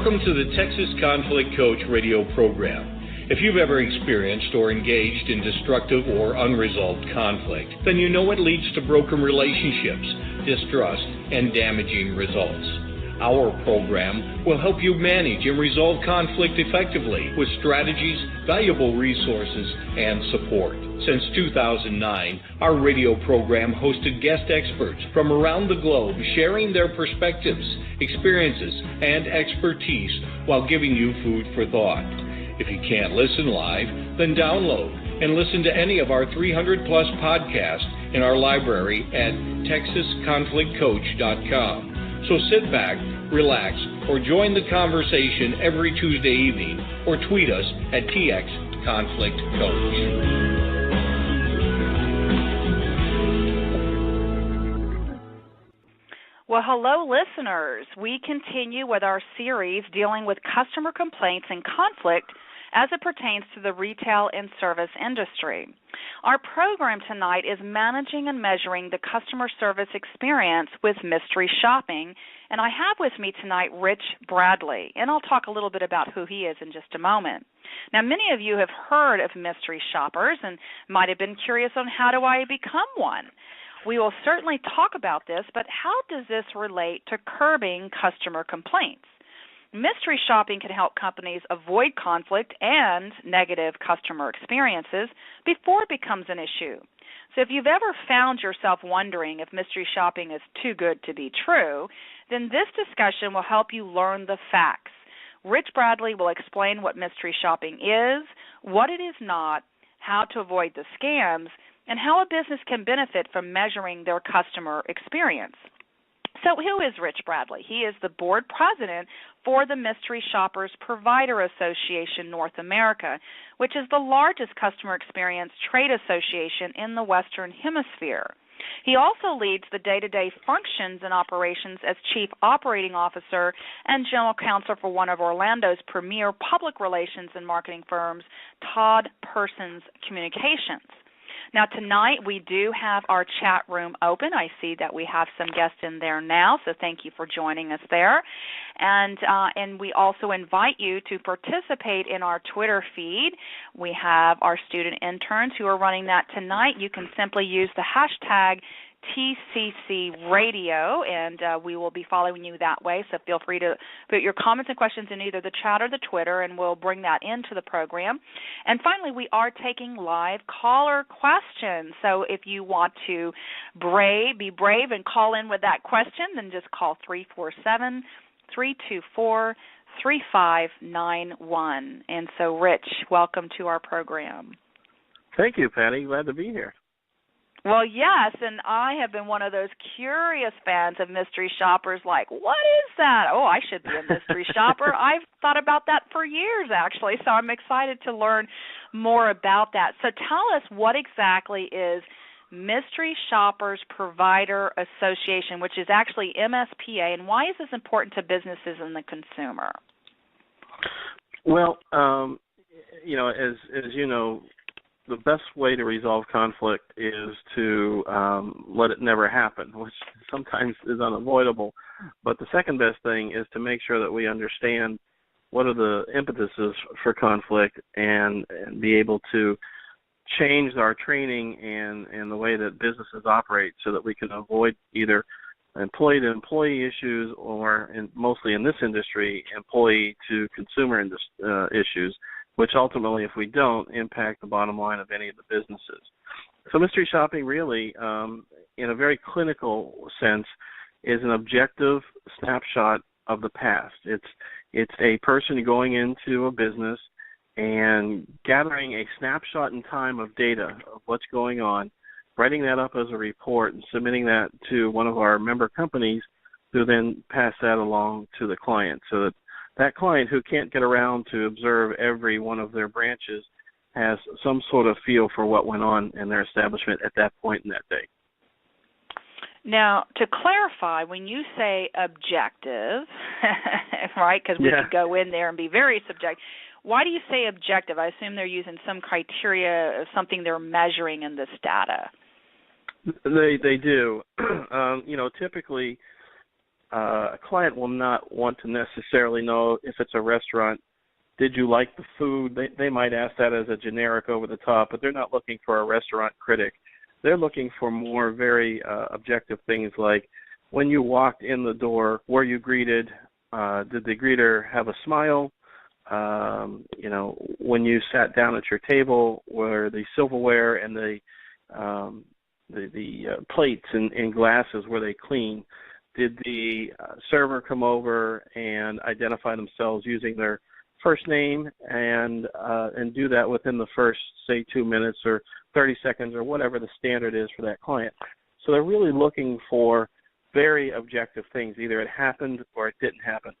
Welcome to the Texas Conflict Coach radio program. If you've ever experienced or engaged in destructive or unresolved conflict, then you know it leads to broken relationships, distrust, and damaging results. Our program will help you manage and resolve conflict effectively with strategies, valuable resources, and support. Since 2009, our radio program hosted guest experts from around the globe sharing their perspectives, experiences, and expertise while giving you food for thought. If you can't listen live, then download and listen to any of our 300-plus podcasts in our library at texasconflictcoach.com. So sit back, relax, or join the conversation every Tuesday evening, or tweet us at TXConflictCoach. Well, hello, listeners. We continue with our series dealing with customer complaints and conflict as it pertains to the retail and service industry. Our program tonight is managing and measuring the customer service experience with mystery shopping, and I have with me tonight Rich Bradley, and I'll talk a little bit about who he is in just a moment. Now, many of you have heard of mystery shoppers and might have been curious on how do I become one. We will certainly talk about this, but how does this relate to curbing customer complaints? Mystery shopping can help companies avoid conflict and negative customer experiences before it becomes an issue. So if you've ever found yourself wondering if mystery shopping is too good to be true, then this discussion will help you learn the facts. Rich Bradley will explain what mystery shopping is, what it is not, how to avoid the scams, and how a business can benefit from measuring their customer experience. So who is Rich Bradley? He is the board president for the Mystery Shoppers Provider Association North America, which is the largest customer experience trade association in the Western Hemisphere. He also leads the day-to-day functions and operations as Chief Operating Officer and General Counsel for one of Orlando's premier public relations and marketing firms, Todd Persons Communications. Now, tonight we do have our chat room open. I see that we have some guests in there now, so thank you for joining us there. And we also invite you to participate in our Twitter feed. We have our student interns who are running that tonight. You can simply use the hashtag TCC Radio, and we will be following you that way. So feel free to put your comments and questions in either the chat or the Twitter, and we'll bring that into the program. And finally, we are taking live caller questions. So if you want to be brave and call in with that question, then just call 347-324-3591. And so, Rich, welcome to our program. Thank you, Patty. Glad to be here. Well, yes, and I have been one of those curious fans of mystery shoppers like, what is that? Oh, I should be a mystery shopper. I've thought about that for years, actually, so I'm excited to learn more about that. So tell us, what exactly is Mystery Shoppers Provider Association, which is actually MSPA, and why is this important to businesses and the consumer? Well, as you know, the best way to resolve conflict is to let it never happen, which sometimes is unavoidable. But the second best thing is to make sure that we understand what are the impetuses for conflict and be able to change our training and the way that businesses operate so that we can avoid either employee-to-employee issues or, mostly in this industry, employee-to-consumer issues, which ultimately, if we don't, impact the bottom line of any of the businesses. So mystery shopping really, in a very clinical sense, is an objective snapshot of the past. It's a person going into a business and gathering a snapshot in time of data of what's going on, writing that up as a report and submitting that to one of our member companies who then pass that along to the client so that that client who can't get around to observe every one of their branches has some sort of feel for what went on in their establishment at that point in that day. Now, to clarify, when you say objective, right, because we could go in there and be very subjective, why do you say objective? I assume they're using some criteria of something they're measuring in this data. They do. Typically a client will not want to necessarily know if it's a restaurant. Did you like the food? They might ask that as a generic over the top, but they're not looking for a restaurant critic. They're looking for more very objective things like when you walked in the door, were you greeted? Did the greeter have a smile? When you sat down at your table, were the silverware and the plates and glasses, were they clean? Did the server come over and identify themselves using their first name and do that within the first, say, 2 minutes or 30 seconds or whatever the standard is for that client? So they're really looking for very objective things. Either it happened or it didn't happen.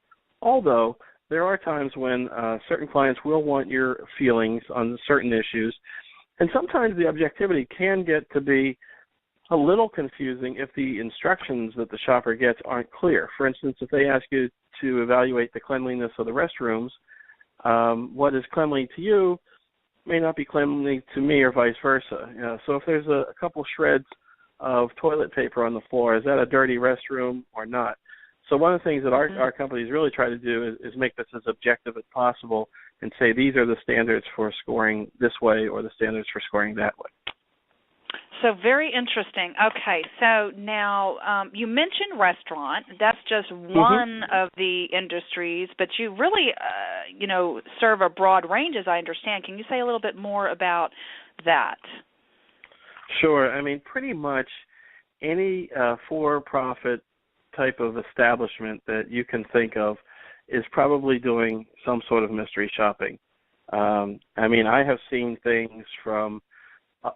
Although there are times when certain clients will want your feelings on certain issues, and sometimes the objectivity can get to be a little confusing if the instructions that the shopper gets aren't clear. For instance, if they ask you to evaluate the cleanliness of the restrooms, what is cleanly to you may not be cleanly to me or vice versa. So if there's a couple shreds of toilet paper on the floor, is that a dirty restroom or not? So one of the things that our companies really try to do is make this as objective as possible and say these are the standards for scoring this way or the standards for scoring that way. So very interesting. Okay, so now you mentioned restaurant. That's just one of the industries, but you really, serve a broad range, as I understand. Can you say a little bit more about that? Sure. I mean, pretty much any for-profit type of establishment that you can think of is probably doing some sort of mystery shopping. I have seen things from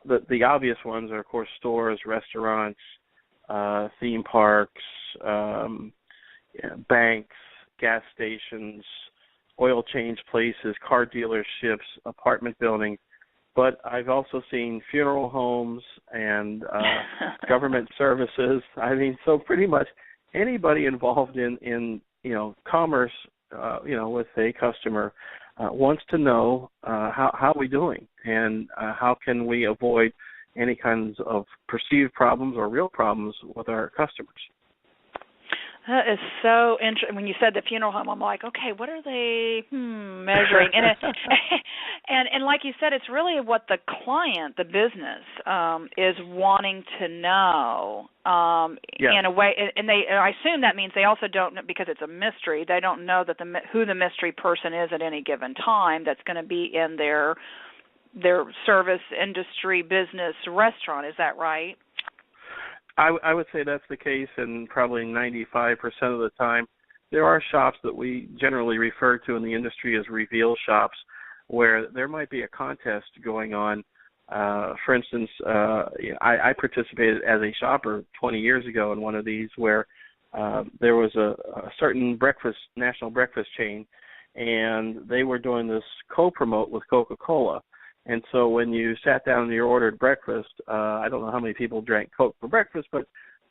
the obvious ones are, of course, stores, restaurants, theme parks, banks, gas stations, oil change places, car dealerships, apartment buildings. But I've also seen funeral homes and government services. So pretty much anybody involved in commerce, with a customer wants to know how are we doing and how can we avoid any kinds of perceived problems or real problems with our customers. That is so interesting. When you said the funeral home, I'm like, okay, what are they measuring? And like you said, it's really what the client, the business, is wanting to know in a way. And I assume that means they also don't know, because it's a mystery. They don't know that who the mystery person is at any given time that's going to be in their service industry, business, restaurant. Is that right? I would say that's the case, and probably 95% of the time. There are shops that we generally refer to in the industry as reveal shops, where there might be a contest going on. For instance, I participated as a shopper 20 years ago in one of these where there was a certain national breakfast chain, and they were doing this co-promote with Coca-Cola. And so when you sat down and you ordered breakfast, I don't know how many people drank Coke for breakfast, but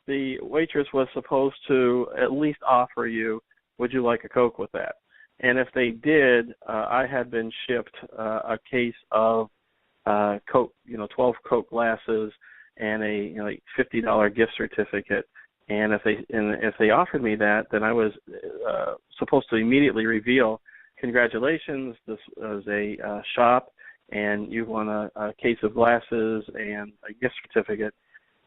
the waitress was supposed to at least offer you, would you like a Coke with that? And if they did, I had been shipped a case of Coke, 12 Coke glasses and a $50 gift certificate. And if they offered me that, then I was supposed to immediately reveal, congratulations, this was a shop, and you've won a case of glasses and a gift certificate.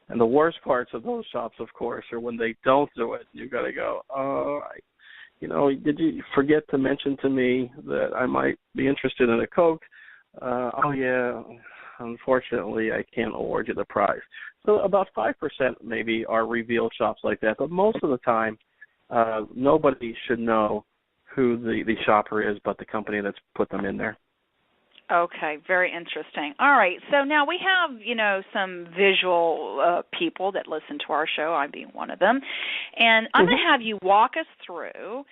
And the worst parts of those shops, of course, are when they don't do it. You've got to go, did you forget to mention to me that I might be interested in a Coke? Oh, yeah, unfortunately, I can't award you the prize. So about 5% maybe are reveal shops like that. But most of the time, nobody should know who the shopper is but the company that's put them in there. Okay, very interesting. All right, so now we have, some visual people that listen to our show, I being one of them, and I'm going to have you walk us through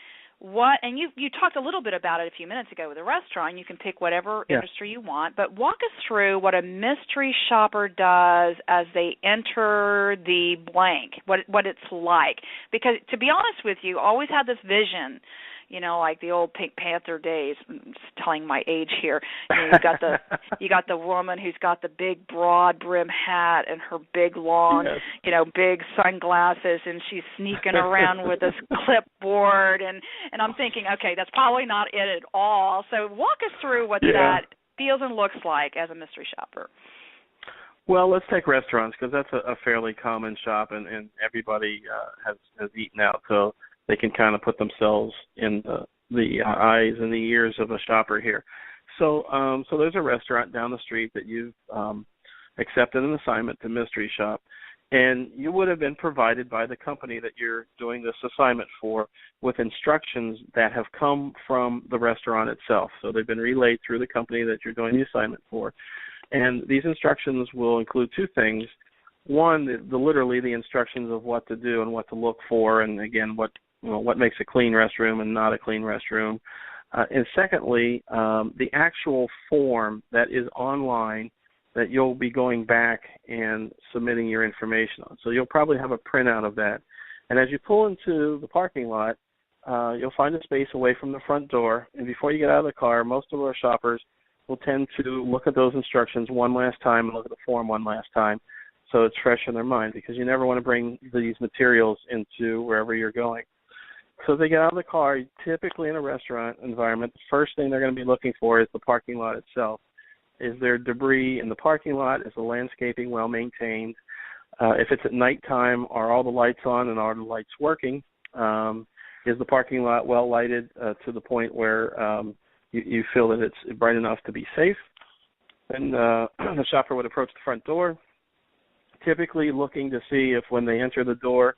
and you talked a little bit about it a few minutes ago with a restaurant. You can pick whatever industry you want, but walk us through what a mystery shopper does as they enter the blank, what it's like. Because to be honest with you, I always had this vision, like the old Pink Panther days. I'm just telling my age here. You got the woman who's got the big broad brim hat and her big long, big sunglasses, and she's sneaking around with this clipboard, and I'm thinking, okay, that's probably not it at all. So walk us through what that feels and looks like as a mystery shopper. Well, let's take restaurants, because that's a fairly common shop, and everybody has eaten out, so they can kind of put themselves in the eyes and the ears of a shopper here. So there's a restaurant down the street that you've accepted an assignment to mystery shop, and you would have been provided by the company that you're doing this assignment for with instructions that have come from the restaurant itself. So they've been relayed through the company that you're doing the assignment for. And these instructions will include two things. One, literally the instructions of what to do and what to look for, and again, what makes a clean restroom and not a clean restroom. And secondly, the actual form that is online that you'll be going back and submitting your information on. So you'll probably have a printout of that. And as you pull into the parking lot, you'll find a space away from the front door. And before you get out of the car, most of our shoppers will tend to look at those instructions one last time and look at the form one last time, so it's fresh in their mind, because you never want to bring these materials into wherever you're going. So they get out of the car, typically in a restaurant environment, the first thing they're going to be looking for is the parking lot itself. Is there debris in the parking lot? Is the landscaping well maintained? If it's at nighttime, are all the lights on and are the lights working? Is the parking lot well lighted to the point where you feel that it's bright enough to be safe? And the shopper would approach the front door, typically looking to see if when they enter the door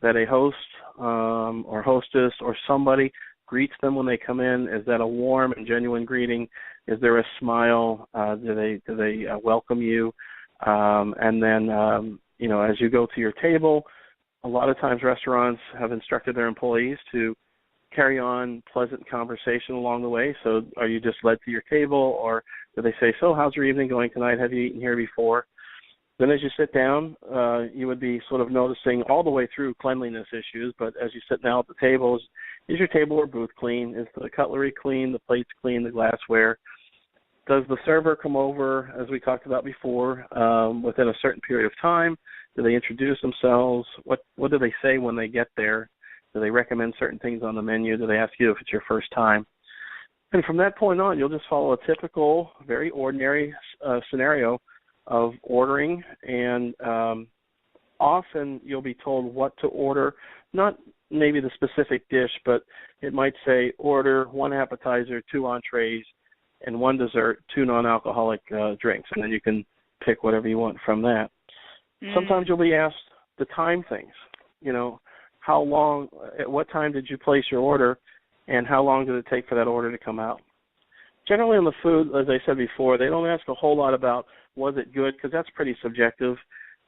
that a host or hostess or somebody greets them when they come in. Is that a warm and genuine greeting? Is there a smile? Do they welcome you? And then, as you go to your table, a lot of times restaurants have instructed their employees to carry on pleasant conversation along the way. So are you just led to your table, or do they say, so how's your evening going tonight? Have you eaten here before? Then as you sit down, you would be sort of noticing all the way through cleanliness issues, but as you sit down at the tables, is your table or booth clean? Is the cutlery clean, the plates clean, the glassware? Does the server come over, as we talked about before, within a certain period of time? Do they introduce themselves? What do they say when they get there? Do they recommend certain things on the menu? Do they ask you if it's your first time? And from that point on, you'll just follow a typical, very ordinary scenario of ordering, and often you'll be told what to order, not maybe the specific dish, but it might say order 1 appetizer, 2 entrees, and 1 dessert, 2 non-alcoholic drinks, and then you can pick whatever you want from that. Sometimes you'll be asked to time things, how long, at what time did you place your order, and how long did it take for that order to come out? Generally on the food, as I said before, they don't ask a whole lot about was it good, because that's pretty subjective,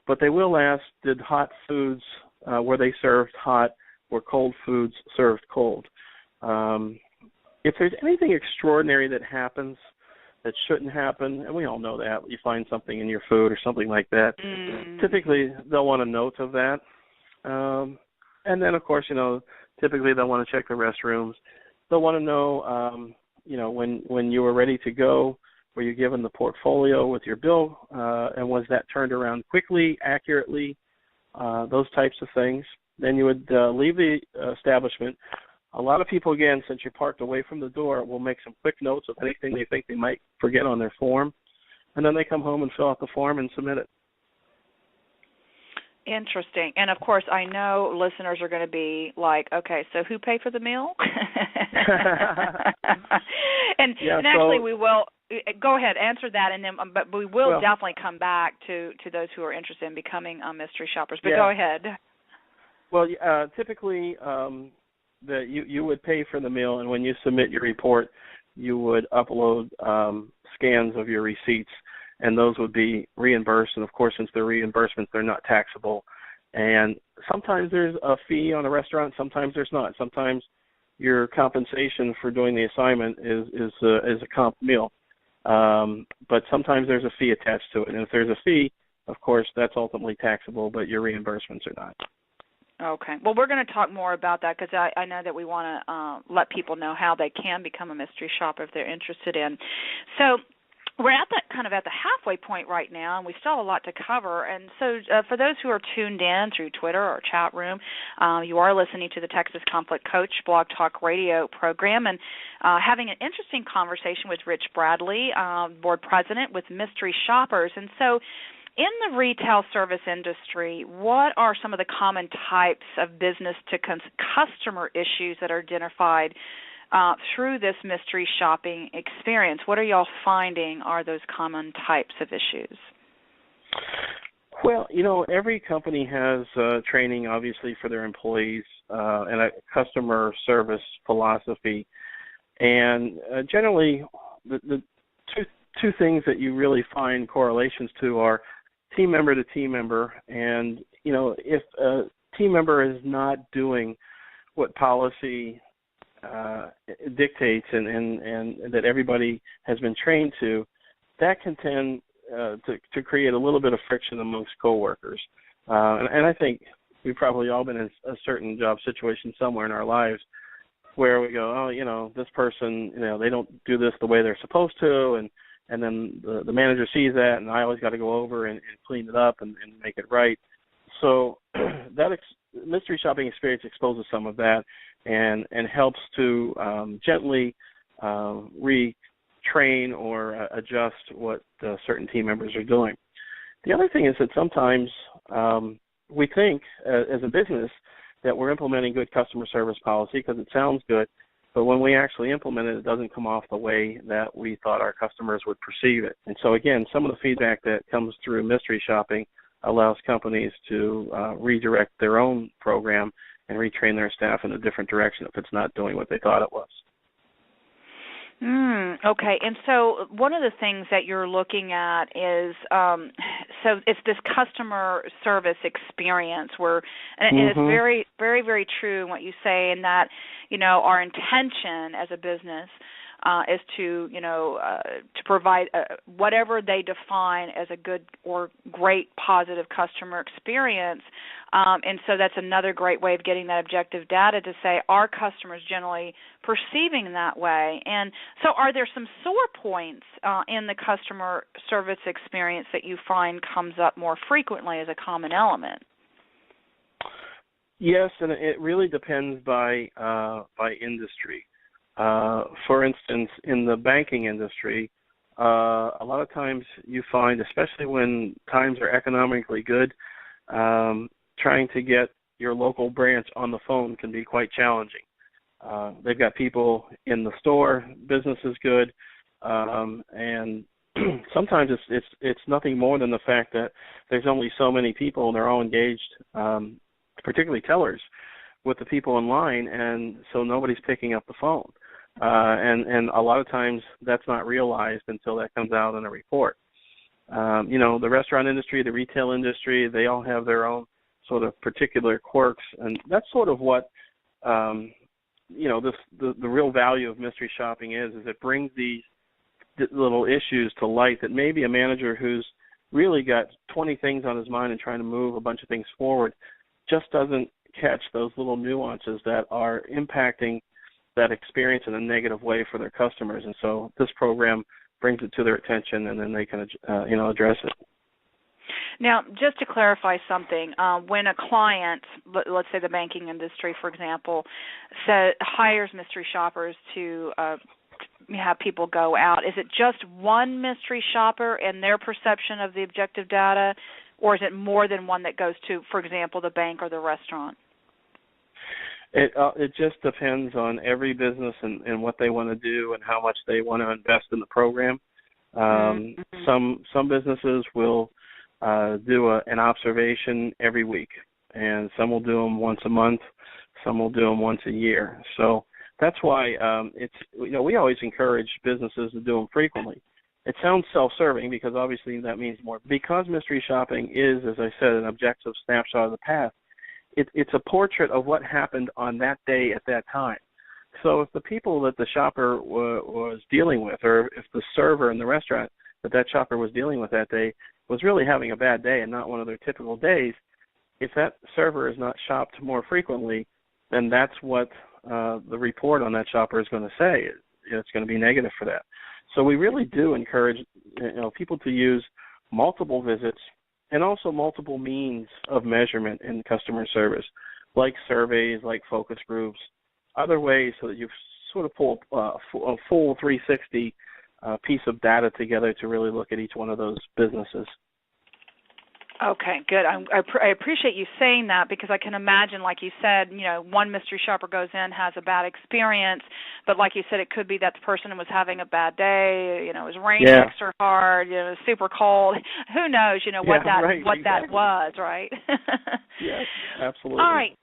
but they will ask, did hot foods, were they served hot, were cold foods served cold? If there's anything extraordinary that happens that shouldn't happen, and we all know that, you find something in your food or something like that, typically they'll want a note of that. And then, of course, typically they'll want to check the restrooms. They'll want to know, when you were ready to go, were you given the portfolio with your bill, and was that turned around quickly, accurately, those types of things. Then you would leave the establishment. A lot of people, again, since you're parked away from the door, will make some quick notes of anything they think they might forget on their form, and then they come home and fill out the form and submit it. Interesting. And, of course, I know listeners are going to be like, okay, so who paid for the meal? and actually we will – go ahead, answer that, and then, but we will definitely come back to those who are interested in becoming mystery shoppers. But go ahead. Well, typically you would pay for the meal, and when you submit your report, you would upload scans of your receipts, and those would be reimbursed. And, of course, since they're reimbursements, they're not taxable. And sometimes there's a fee on a restaurant, sometimes there's not. Sometimes your compensation for doing the assignment is a comp meal. But sometimes there's a fee attached to it. And if there's a fee, of course, that's ultimately taxable, but your reimbursements are not. Okay. Well, we're going to talk more about that because I know that we want to let people know how they can become a mystery shopper if they're interested in. So we're at that kind of at the halfway point right now, and we still have a lot to cover. And so for those who are tuned in through Twitter or chat room, you are listening to the Texas Conflict Coach Blog Talk Radio program and having an interesting conversation with Rich Bradley, Board President with Mystery Shoppers. And so in the retail service industry, what are some of the common types of business-to-customer issues that are identified through this mystery shopping experience? What are y'all finding are those common types of issues? Well, every company has training, obviously, for their employees and a customer service philosophy. And generally, the two things that you really find correlations to are team member to team member. And, if a team member is not doing what policy dictates and that everybody has been trained to, that can tend to create a little bit of friction amongst coworkers. And I think we've probably all been in a certain job situation somewhere in our lives where we go, this person, they don't do this the way they're supposed to, and then the manager sees that, and I always got to go over and clean it up and make it right. So that mystery shopping experience exposes some of that and helps to gently retrain or adjust what certain team members are doing. The other thing is that sometimes we think as a business that we're implementing good customer service policy because it sounds good, but when we actually implement it, it doesn't come off the way that we thought our customers would perceive it. And so, again, some of the feedback that comes through mystery shopping allows companies to redirect their own program and retrain their staff in a different direction if it's not doing what they thought it was. Okay, and so one of the things that you're looking at is, so it's this customer service experience where, and it's very, very, very true in what you say, in that, our intention as a business is to provide whatever they define as a good or great positive customer experience. And so that's another great way of getting that objective data to say, are customers generally perceiving that way? And so are there some sore points in the customer service experience that you find comes up more frequently as a common element? Yes, and it really depends by industry. For instance, in the banking industry, a lot of times you find, especially when times are economically good, trying to get your local branch on the phone can be quite challenging. They've got people in the store, business is good, and sometimes it's nothing more than the fact that there's only so many people and they're all engaged, particularly tellers, with the people in line, and so nobody's picking up the phone. And a lot of times that's not realized until that comes out in a report. The restaurant industry, the retail industry, they all have their own sort of particular quirks, and that's sort of what the real value of mystery shopping is it brings these little issues to light that maybe a manager who's really got 20 things on his mind and trying to move a bunch of things forward just doesn't catch those little nuances that are impacting that experience in a negative way for their customers. And so this program brings it to their attention, and then they can address it. Now, just to clarify something, when a client, let's say the banking industry, for example, hires mystery shoppers to have people go out, is it just one mystery shopper and their perception of the objective data, or is it more than one that goes to, for example, the bank or the restaurant? It just depends on every business and what they want to do and how much they want to invest in the program. Some businesses will do an observation every week, and some will do them once a month, some will do them once a year. So that's why we always encourage businesses to do them frequently. It sounds self-serving because obviously that means more. Because mystery shopping is, as I said, an objective snapshot of the past, it's a portrait of what happened on that day at that time. So if the people that the shopper was dealing with, or if the server in the restaurant that shopper was dealing with that day was really having a bad day and not one of their typical days, if that server is not shopped more frequently, then that's what the report on that shopper is going to say. It's going to be negative for that. So we really do encourage people to use multiple visits and also multiple means of measurement in customer service, like surveys, like focus groups, other ways so that you sort of pull a full 360 piece of data together to really look at each one of those businesses. Okay, good. I appreciate you saying that, because I can imagine, like you said, one mystery shopper goes in, has a bad experience, but like you said, it could be that the person was having a bad day, it was raining extra hard, it was super cold. Who knows, what that was, right? Yes, absolutely. All right.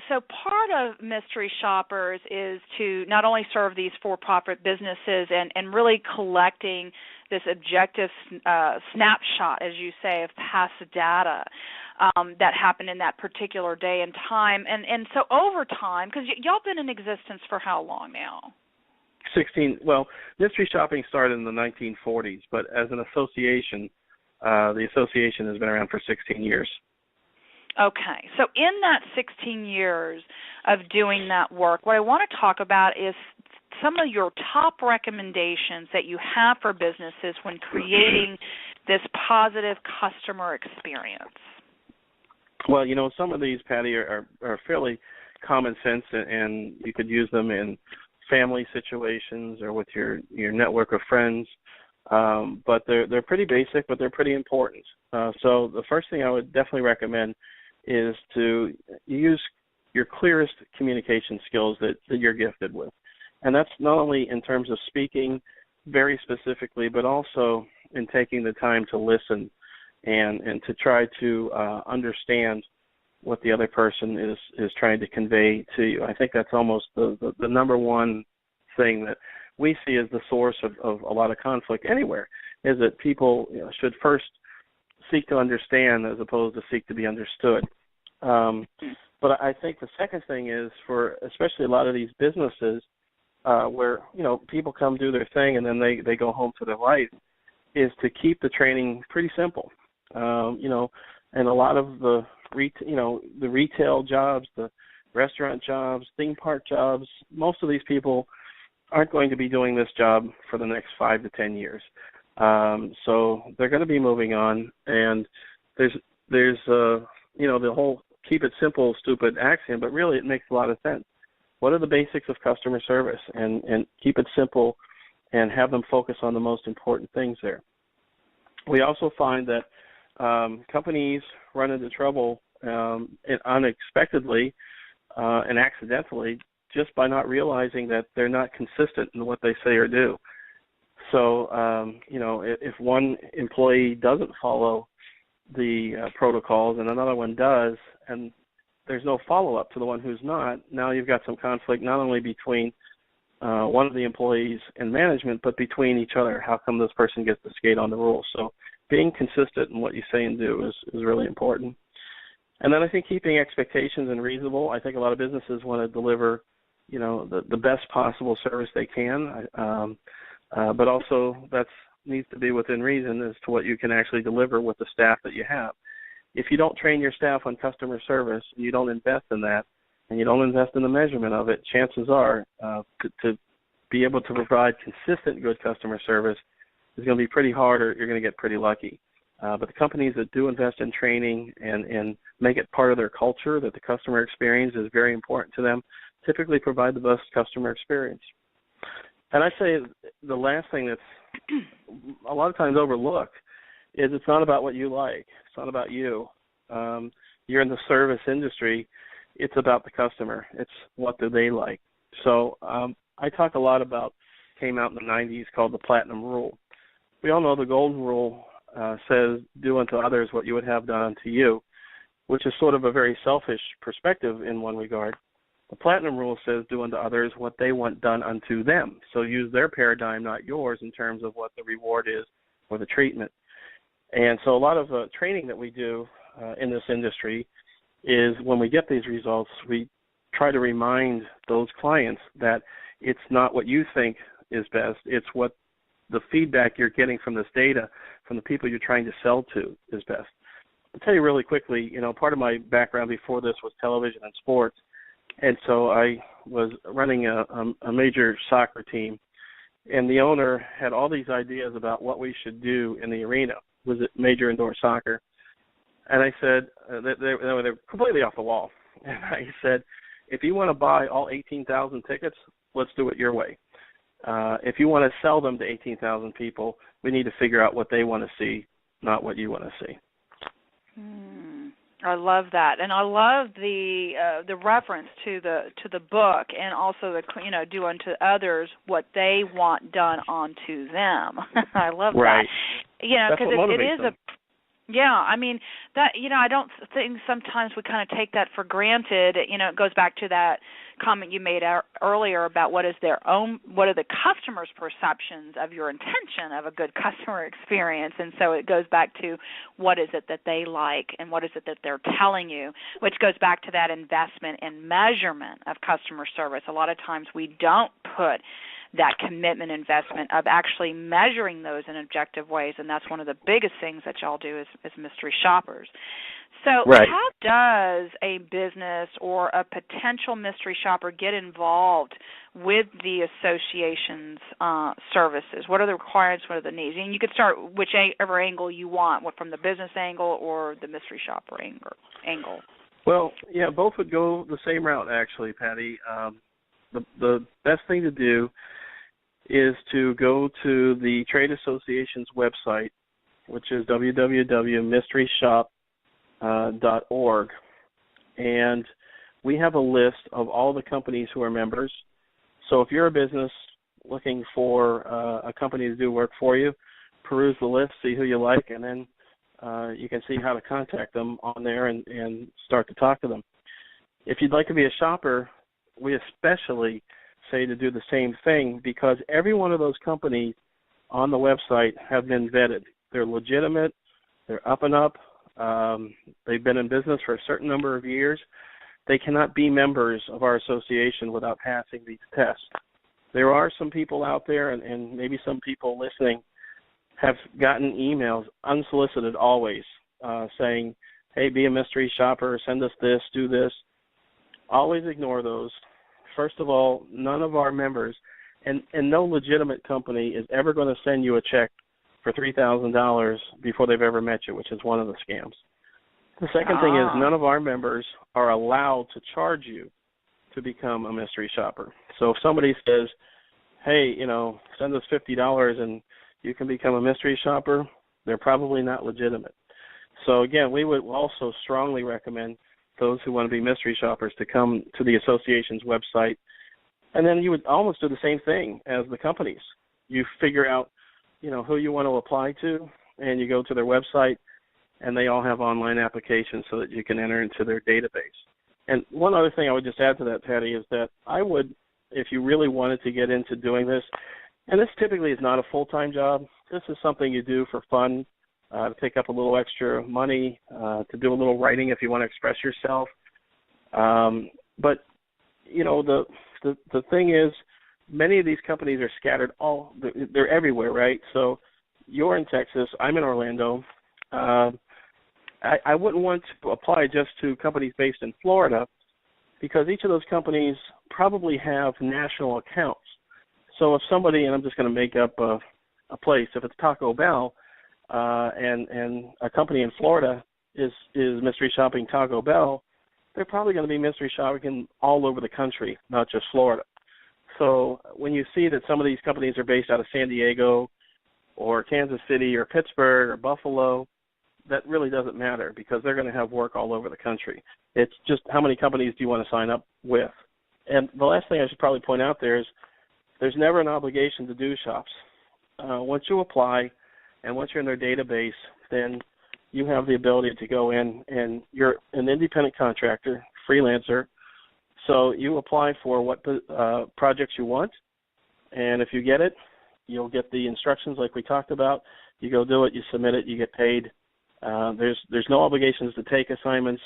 So part of mystery shoppers is to not only serve these for-profit businesses and really collecting this objective snapshot, as you say, of past data that happened in that particular day and time. And so over time, because y'all been in existence for how long now? Mystery shopping started in the 1940s, but as an association, the association has been around for 16 years. Okay, so in that 16 years of doing that work, what I want to talk about is some of your top recommendations that you have for businesses when creating this positive customer experience. Well, some of these, Patty, are fairly common sense, and you could use them in family situations or with your network of friends. But they're pretty basic, but they're pretty important. So the first thing I would definitely recommend is to use your clearest communication skills that you're gifted with. And that's not only in terms of speaking very specifically, but also in taking the time to listen and to try to understand what the other person is trying to convey to you. I think that's almost the number one thing that we see as the source of a lot of conflict anywhere, is that people should first seek to understand as opposed to seek to be understood. But I think the second thing is, for especially a lot of these businesses where people come do their thing and then they go home to their life, is to keep the training pretty simple. And a lot of the retail jobs, the restaurant jobs, theme park jobs, most of these people aren't going to be doing this job for the next 5 to 10 years. So they're going to be moving on, and there's the whole keep it simple, stupid axiom, but really it makes a lot of sense. What are the basics of customer service? And keep it simple and have them focus on the most important things there. We also find that companies run into trouble unexpectedly and accidentally just by not realizing that they're not consistent in what they say or do. So, if one employee doesn't follow the protocols and another one does, and there's no follow-up to the one who's not, now you've got some conflict not only between one of the employees and management, but between each other. How come this person gets to skate on the rules? So being consistent in what you say and do is really important. And then I think keeping expectations and reasonable. I think a lot of businesses want to deliver, the best possible service they can, but also that needs to be within reason as to what you can actually deliver with the staff that you have. If you don't train your staff on customer service, and you don't invest in that, and you don't invest in the measurement of it, chances are to be able to provide consistent good customer service is going to be pretty hard, or you're going to get pretty lucky. But the companies that do invest in training and make it part of their culture, that the customer experience is very important to them, typically provide the best customer experience. And I say the last thing that's a lot of times overlooked is it's not about what you like. It's not about you. You're in the service industry. It's about the customer. It's what do they like. So I talk a lot about, came out in the 90s, called the Platinum Rule. We all know the Golden Rule says do unto others what you would have done unto you, which is sort of a very selfish perspective in one regard. The Platinum Rule says do unto others what they want done unto them. So use their paradigm, not yours, in terms of what the reward is or the treatment. And so a lot of training that we do in this industry is when we get these results, we try to remind those clients that it's not what you think is best, it's what the feedback you're getting from this data from the people you're trying to sell to is best. I'll tell you really quickly, part of my background before this was television and sports. And so I was running a major soccer team, and the owner had all these ideas about what we should do in the arena. Was it major indoor soccer? And I said, they were completely off the wall. And I said, if you want to buy all 18,000 tickets, let's do it your way. If you want to sell them to 18,000 people, we need to figure out what they want to see, not what you want to see. I love that, and I love the reference to the book, and also the do unto others what they want done unto them. I love that. Because it is them. I mean that I don't think sometimes we kind of take that for granted. It goes back to that comment you made earlier about what are the customer's perceptions of your intention of a good customer experience, and so it goes back to what is it that they like and what is it that they're telling you, which goes back to that investment and measurement of customer service. A lot of times we don't put that commitment investment of actually measuring those in objective ways, and that's one of the biggest things that y'all do as mystery shoppers. So How does a business or a potential mystery shopper get involved with the association's services? What are the requirements? What are the needs? And you could start whichever angle you want, from the business angle or the mystery shopper angle. Well, both would go the same route, actually, Patty. The best thing to do is to go to the trade association's website, which is www.mysteryshop.org, and we have a list of all the companies who are members. So if you're a business looking for a company to do work for you, peruse the list, see who you like, and then you can see how to contact them on there and start to talk to them. If you'd like to be a shopper, we especially say to do the same thing, because every one of those companies on the website have been vetted. They're legitimate. They're up and up. They've been in business for a certain number of years. They cannot be members of our association without passing these tests. There are some people out there, and maybe some people listening have gotten emails, unsolicited always, saying, hey, be a mystery shopper, send us this, do this. Always ignore those. First of all, none of our members, and no legitimate company is ever going to send you a check for $3,000 before they've ever met you, which is one of the scams. The second thing is none of our members are allowed to charge you to become a mystery shopper. So if somebody says, hey, send us $50 and you can become a mystery shopper, they're probably not legitimate. So again, we would also strongly recommend those who want to be mystery shoppers to come to the association's website. And then you would almost do the same thing as the companies. You figure out, who you want to apply to, and you go to their website, and they all have online applications so that you can enter into their database. And one other thing I would just add to that, Patty, is that I would, if you really wanted to get into doing this, and this typically is not a full-time job, this is something you do for fun, to pick up a little extra money, to do a little writing if you want to express yourself. But, the thing is, many of these companies are scattered they're everywhere, right? So you're in Texas, I'm in Orlando. I wouldn't want to apply just to companies based in Florida, because each of those companies probably have national accounts. So if somebody, and I'm just going to make up a place, if it's Taco Bell, and a company in Florida is mystery shopping Taco Bell, they're probably going to be mystery shopping all over the country, not just Florida. So when you see that some of these companies are based out of San Diego or Kansas City or Pittsburgh or Buffalo, that really doesn't matter, because they're going to have work all over the country. It's just how many companies do you want to sign up with? And the last thing I should probably point out there is there's never an obligation to do shops. Once you apply and once you're in their database, then you have the ability to go in, and you're an independent contractor, freelancer, so you apply for what projects you want, and if you get it, you'll get the instructions like we talked about. You go do it, you submit it, you get paid. There's no obligations to take assignments.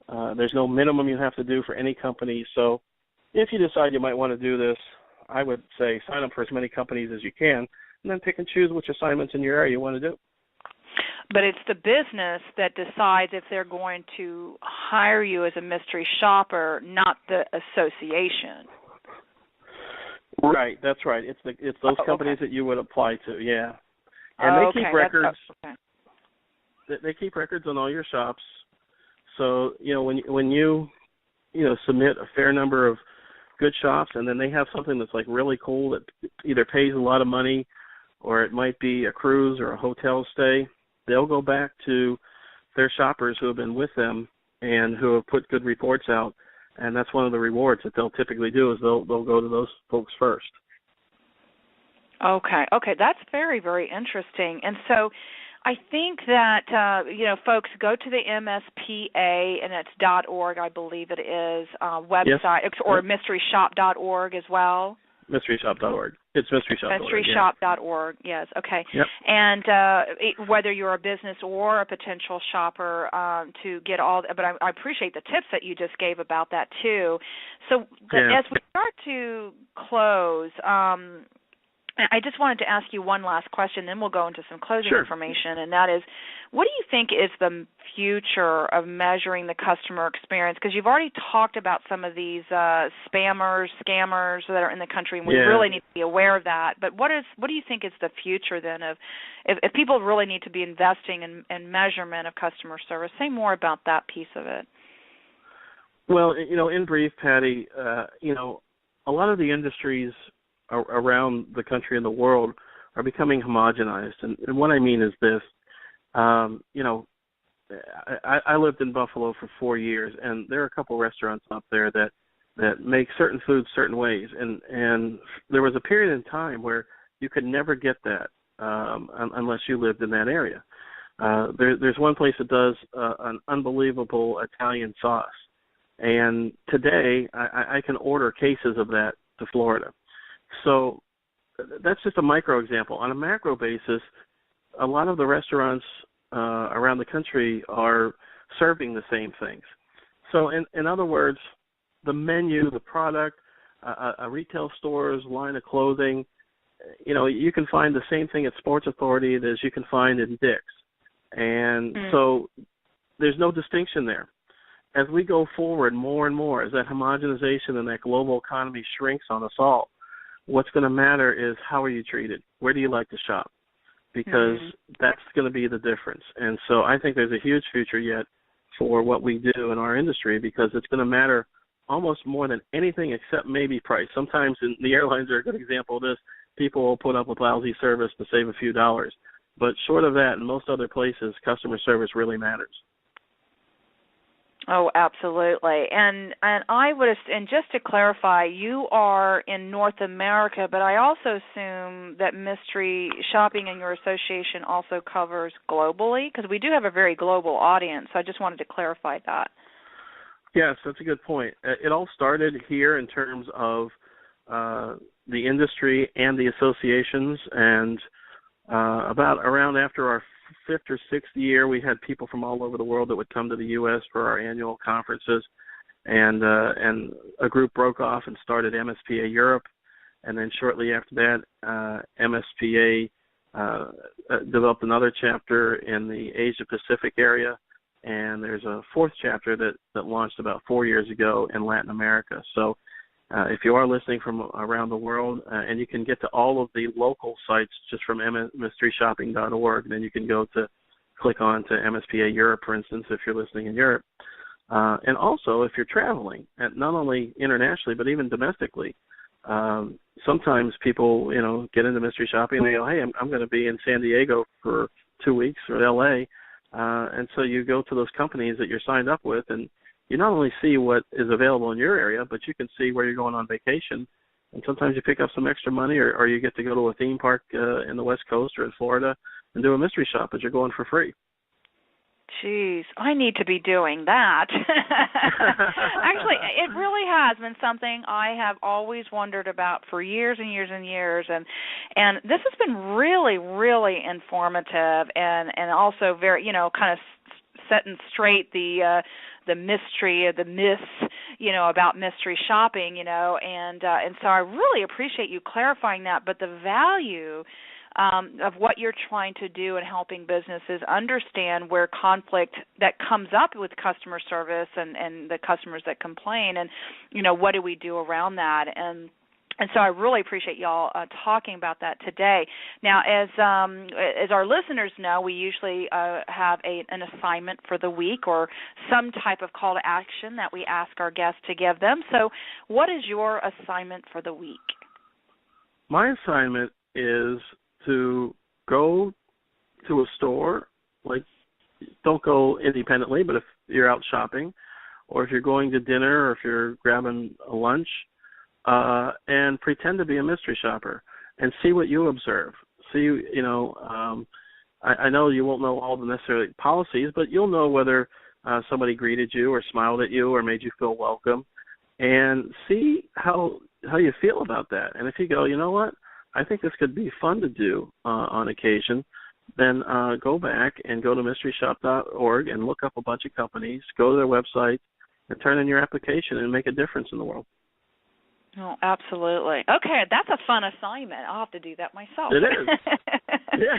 There's no minimum you have to do for any company. So if you decide you might want to do this, I would say sign up for as many companies as you can, and then pick and choose which assignments in your area you want to do. But it's the business that decides if they're going to hire you as a mystery shopper, not the association. Right, that's right. It's those companies that you would apply to, yeah. And they keep records. They keep records on all your shops. So when you submit a fair number of good shops, and then they have something that's like really cool that either pays a lot of money, or it might be a cruise or a hotel stay, they'll go back to their shoppers who have been with them and who have put good reports out. And that's one of the rewards that they'll typically do is they'll go to those folks first. Okay, that's very, very interesting. And so I think that, folks go to the MSPA, and it's .org, I believe it is, website, yes. Or mysteryshop.org as well. Mysteryshop.org. It's mysteryshop.org. Mysteryshop.org, yes, okay. Yep. And whether you're a business or a potential shopper, to get all, but I appreciate the tips that you just gave about that too. So as we start to close, I just wanted to ask you one last question, then we'll go into some closing information, and that is, what do you think is the future of measuring the customer experience? Because you've already talked about some of these spammers, scammers that are in the country, and we really need to be aware of that. But what do you think is the future then of if people really need to be investing in measurement of customer service? Say more about that piece of it. Well, in brief, Patty, a lot of the industries around the country and the world are becoming homogenized. And what I mean is this, I lived in Buffalo for 4 years, and there are a couple restaurants up there that make certain foods certain ways. And there was a period in time where you could never get that unless you lived in that area. There's one place that does an unbelievable Italian sauce. And today I can order cases of that to Florida. So that's just a micro example. On a macro basis, a lot of the restaurants around the country are serving the same things. So in other words, the menu, the product, a retail store's line of clothing, you can find the same thing at Sports Authority as you can find in Dick's. And so there's no distinction there. As we go forward more and more, as that homogenization and that global economy shrinks on us all, what's going to matter is how are you treated? Where do you like to shop? Because that's going to be the difference. And so I think there's a huge future yet for what we do in our industry, because it's going to matter almost more than anything except maybe price. Sometimes the airlines are a good example of this. People will put up with lousy service to save a few dollars. But short of that, in most other places, customer service really matters. Oh, absolutely. And I would, and just to clarify, you are in North America, but I also assume that mystery shopping and your association also covers globally, because we do have a very global audience. So I just wanted to clarify that. Yes, that's a good point. It all started here in terms of the industry and the associations, and around after our 5th or 6th year, we had people from all over the world that would come to the U.S. for our annual conferences, and a group broke off and started MSPA Europe, and then shortly after that, MSPA developed another chapter in the Asia Pacific area, and there's a 4th chapter that launched about 4 years ago in Latin America. So if you are listening from around the world, and you can get to all of the local sites just from mysteryshopping.org, then you can go to click on to MSPA Europe, for instance, if you're listening in Europe. And also, if you're traveling, and not only internationally, but even domestically, sometimes people, get into mystery shopping and they go, hey, I'm going to be in San Diego for 2 weeks, or L.A., and so you go to those companies that you're signed up with, and you not only see what is available in your area, but you can see where you're going on vacation. And sometimes you pick up some extra money, or you get to go to a theme park in the West Coast or in Florida and do a mystery shop, but you're going for free. Jeez, I need to be doing that. Actually, it really has been something I have always wondered about for years and years and years, and this has been really, really informative, and also very, kind of setting straight the mystery, the myths, about mystery shopping, and so I really appreciate you clarifying that. But the value of what you're trying to do in helping businesses understand where conflict that comes up with customer service and the customers that complain, and what do we do around that. And so I really appreciate y'all talking about that today. Now, as our listeners know, we usually have an assignment for the week or some type of call to action that we ask our guests to give them. So what is your assignment for the week? My assignment is to go to a store, don't go independently, but if you're out shopping or if you're going to dinner or if you're grabbing a lunch, and pretend to be a mystery shopper and see what you observe. See, I know you won't know all the necessary policies, but you'll know whether somebody greeted you or smiled at you or made you feel welcome, and see how you feel about that. And if you go, you know what, I think this could be fun to do on occasion, then go back and go to mysteryshop.org and look up a bunch of companies, go to their website, and turn in your application and make a difference in the world. Oh, absolutely. Okay, that's a fun assignment. I'll have to do that myself. It is. Yeah.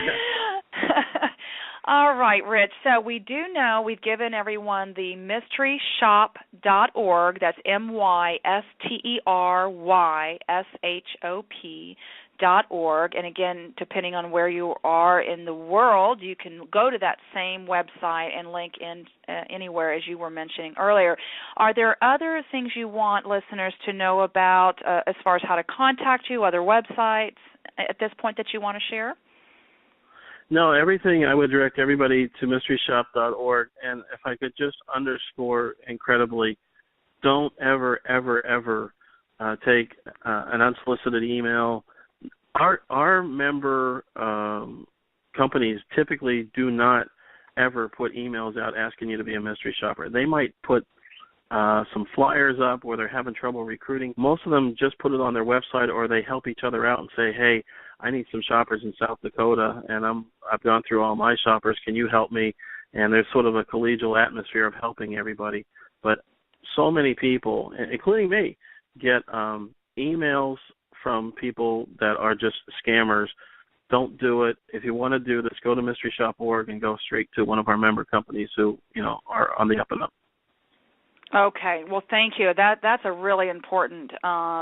All right, Rich. So we do know we've given everyone the mysteryshop.org. That's mysteryshop.org. And again, depending on where you are in the world, you can go to that same website and link in anywhere, as you were mentioning earlier. Are there other things you want listeners to know about as far as how to contact you, other websites at this point that you want to share? No, everything. I would direct everybody to mysteryshop.org. And if I could just underscore incredibly, don't ever, ever, ever take an unsolicited email. Our member companies typically do not ever put emails out asking you to be a mystery shopper. They might put some flyers up where they're having trouble recruiting. Most of them just put it on their website, or they help each other out and say, hey, I need some shoppers in South Dakota, and I've gone through all my shoppers. Can you help me? And there's sort of a collegial atmosphere of helping everybody. But so many people, including me, get emails from people that are just scammers. Don't do it. If you want to do this, go to mysteryshop.org and go straight to one of our member companies who, are on the up and up. Okay. Well, thank you. That's a really important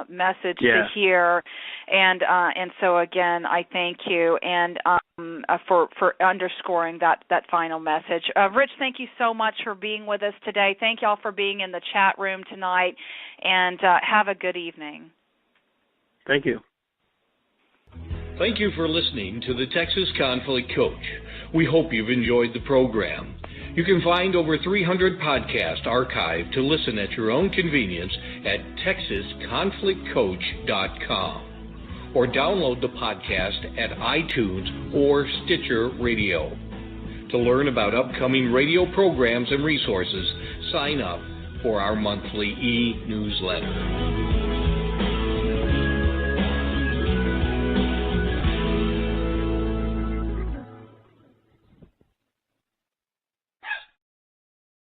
message to hear, and so again, I thank you and for underscoring that final message. Rich, thank you so much for being with us today. Thank y'all for being in the chat room tonight, and have a good evening. Thank you. Thank you for listening to the Texas Conflict Coach. We hope you've enjoyed the program. You can find over 300 podcasts archived to listen at your own convenience at texasconflictcoach.com or download the podcast at iTunes or Stitcher Radio. To learn about upcoming radio programs and resources, sign up for our monthly e-newsletter.